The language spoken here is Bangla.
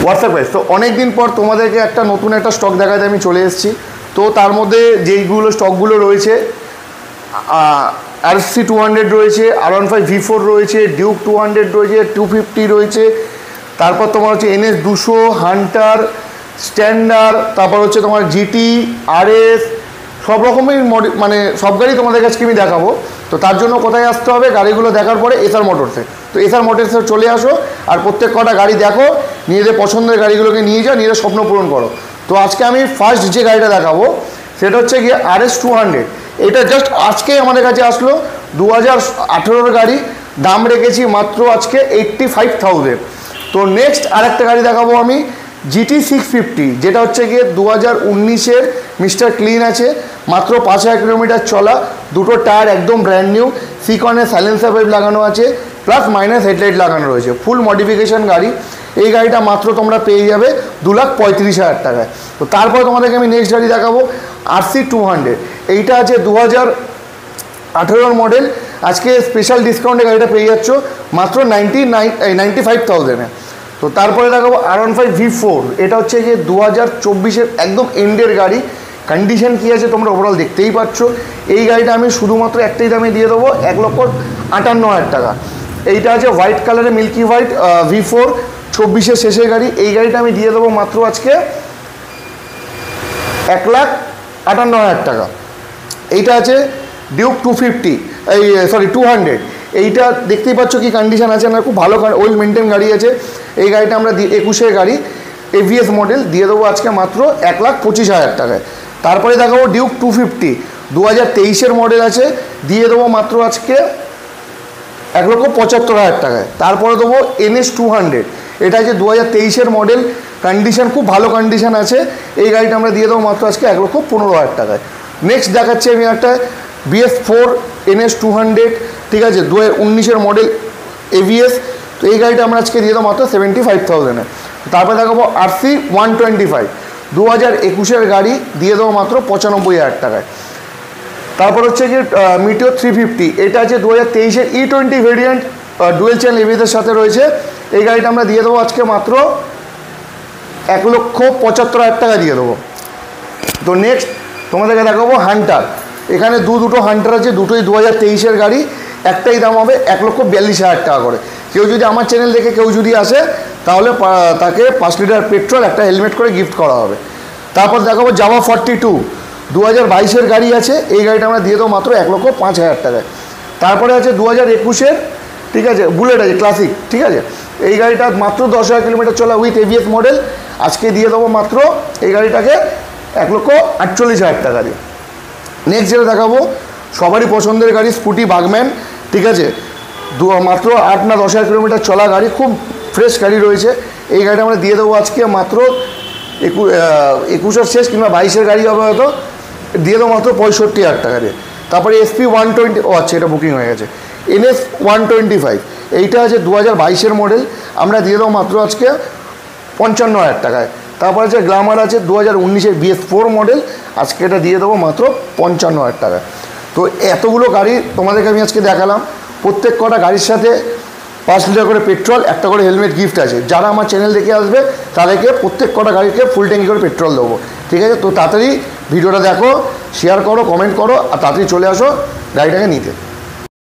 WhatsApp price. তো অনেক দিন পর তোমাদেরকে একটা নতুন একটা স্টক দেখাতে আমি চলে এসেছি। তো তার মধ্যে যেইগুলো স্টকগুলো রয়েছে, RC 200 রয়েছে, R15 V4 রয়েছে, ডিউক 200 রয়েছে, 250 রয়েছে, তারপর তোমার হচ্ছে NS 200, হান্টার, স্ট্যান্ডার্ড, তারপর হচ্ছে তোমার GT, RS, সব রকমের মানে সব গাড়ি তোমাদের কাছে আমি দেখাবো। তো তার জন্য কোথায় আসতে হবে, গাড়িগুলো দেখার পরে এসআর মোটরসে। তো এসআর মোটরসে চলে আসো আর প্রত্যেক কটা গাড়ি দেখো, নিজেদের পছন্দের গাড়িগুলোকে নিয়ে যাও, নিজেদের স্বপ্ন পূরণ করো। তো আজকে আমি ফার্স্ট যে গাড়িটা দেখাবো সেটা হচ্ছে গিয়ে RS 200। এটা জাস্ট আজকেই আমাদের কাছে আসলো, 2018 গাড়ি, দাম রেখেছি মাত্র আজকে 85,000। তো নেক্সট আরেকটা গাড়ি দেখাবো আমি GT 650, যেটা হচ্ছে গিয়ে 2019-এর মিস্টার ক্লিন আছে, মাত্র 5000 কিলোমিটার চলা, দুটো টায়ার একদম ব্র্যান্ড নিউ, সিকনের সাইলেন্সার পাইপ লাগানো আছে, প্লাস মাইনাস হেডলাইট লাগানো রয়েছে, ফুল মডিফিকেশন গাড়ি। এই গাড়িটা মাত্র তোমরা পেয়ে যাবে 2,35,000 টাকায়। তো তারপর তোমাদেরকে আমি নেক্সট গাড়ি দেখাবো RC 200। এইটা আছে 2018 মডেল, আজকে স্পেশাল ডিসকাউন্টে গাড়িটা পেয়ে যাচ্ছ মাত্র 95,000-এ। তো তারপরে দেখাবো R15 V4। এটা হচ্ছে গিয়ে 2024-এর একদম এন্ডের গাড়ি। কন্ডিশন কী আছে তোমরা ওভারঅল দেখতেই পাচ্ছ। এই গাড়িটা আমি শুধুমাত্র একটাই দামে দিয়ে দেবো 1,58,000 টাকা। এইটা আছে হোয়াইট কালারে, মিল্কি হোয়াইট V4, 24-এর শেষের গাড়ি। এই গাড়িটা আমি দিয়ে দেবো মাত্র আজকে 1,58,000 টাকা। এইটা আছে ডিউক 250, 200। এইটা দেখতেই পাচ্ছ কি কন্ডিশন আছে না, খুব ভালো ওয়েল মেনটেন গাড়ি আছে। এই গাড়িটা আমরা 21-এর গাড়ি, AVS মডেল, দিয়ে দেবো আজকে মাত্র 1,25,000 টাকায়। তারপরে দেখাবো ডিউক 250, 2023-এর মডেল আছে, দিয়ে দেবো মাত্র আজকে 1,75,000 টাকায়। তারপরে দেবো NS 200, এটা আছে 2023-এর মডেল, কন্ডিশন খুব ভালো কন্ডিশন আছে। এই গাড়িটা আমরা দিয়ে দেবো মাত্র আজকে 1,15,000 টাকায়। নেক্সট দেখাচ্ছি আমি একটা BS4 NS 200, ঠিক আছে, 2019-এর মডেল, AVS। তো এই গাড়িটা আমরা আজকে দিয়ে দেবো মাত্র 75,000-এ। তারপরে দেখাবো RC 125, 2021-এর গাড়ি, দিয়ে দেবো মাত্র 95,000 টাকায়। তারপর হচ্ছে যে মিটিওর 350, এটা আছে 2023-এর E20 ভেরিয়েন্ট, ডুয়েল চ্যানেল ABS-এর সাথে রয়েছে। এই গাড়িটা আমরা দিয়ে দেবো আজকে মাত্র 1,75,000 টাকা দিয়ে দেবো। তো নেক্সট তোমাদেরকে দেখাবো হান্টার। এখানে দুটো হান্টার আছে, দুটোই 2023-এর গাড়ি, একটাই দাম হবে 1,42,000 টাকা করে। কেউ যদি আমার চ্যানেল দেখে কেউ যদি আসে তাহলে তাকে 5 লিটার পেট্রোল, একটা হেলমেট করে গিফট করা হবে। তারপর দেখাবো জাভা 42, 2022-এর গাড়ি আছে। এই গাড়িটা আমরা দিয়ে দেবো মাত্র 1,05,000 টাকায়। তারপরে আছে 2021-এর, ঠিক আছে, বুলেট আছে ক্লাসিক, ঠিক আছে। এই গাড়িটা মাত্র 10,000 কিলোমিটার চলা উইথ ABS মডেল, আজকে দিয়ে দেবো মাত্র এই গাড়িটাকে 1,48,000 টাকা দিয়ে। নেক্সট যেটা দেখাবো সবারই পছন্দের গাড়ি, স্কুটি বাগম্যান, ঠিক আছে, মাত্র 8-10,000 কিলোমিটার চলা গাড়ি, খুব ফ্রেশ গাড়ি রয়েছে। এই গাড়িটা আমরা দিয়ে দেবো আজকে মাত্র 21-এর শেষ কিংবা 22-এর গাড়ি হবে হয়তো, দিয়ে দেবো মাত্র 65,000 টাকা দিয়ে। তারপরে SP 120, আচ্ছা এটা বুকিং হয়ে গেছে, NS 125, এইটা আছে 2022-এর মডেল, আমরা দিয়ে দেবো মাত্র আজকে 55,000 টাকায়। তারপর আছে গ্ল্যামার আছে 2019-এর BS4 মডেল, আজকে এটা দিয়ে দেবো মাত্র 55,000 টাকা। তো এতগুলো গাড়ি তোমাদেরকে আমি আজকে দেখালাম। প্রত্যেক কটা গাড়ির সাথে 5 লিটার করে পেট্রোল, একটা করে হেলমেট গিফট আছে। যারা আমার চ্যানেল দেখে আসবে তাদেরকে প্রত্যেক কটা গাড়িকে ফুল ট্যাঙ্কি করে পেট্রোল দেবো, ঠিক আছে। তো তাড়াতাড়ি ভিডিওটা দেখো, শেয়ার করো, কমেন্ট করো, আর তাড়াতাড়ি চলে আসো গাড়িটাকে নিতে।